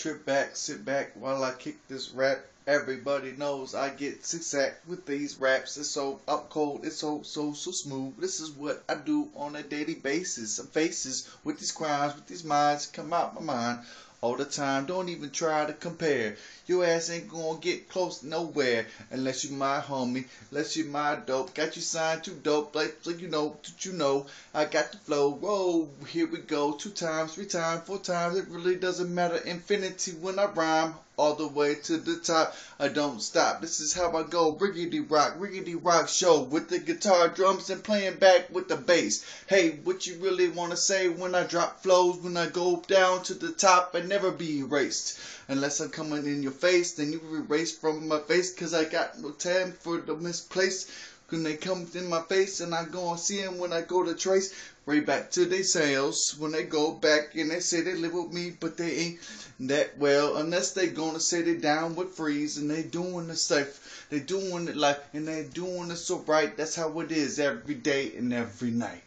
Trip back, sit back while I kick this rap. Everybody knows I get zigzag with these raps. It's so up cold, it's so smooth. This is what I do on a daily basis. Some faces with these crimes, with these minds come out my mind all the time. Don't even try to compare. Your ass ain't gonna get close nowhere unless you my homie, unless you my dope. Got you signed to dope, like you know. I got the flow. Whoa, here we go. 2 times, 3 times, 4 times. It really doesn't matter. Infinity when I rhyme. All the way to the top, I don't stop. This is how I go. Riggedy rock show with the guitar, drums, and playing back with the bass. Hey, what you really wanna say when I drop flows? When I go down to the top, I never be erased. Unless I'm coming in your face, then you erase from my face, cause I got no time for the misplaced. When they come in my face and I go and see them when I go to trace right back to their sales. When they go back and they say they live with me, but they ain't that well. Unless they gonna say they down with freeze and they doing the safe. They doing it like and they doing it so right. That's how it is every day and every night.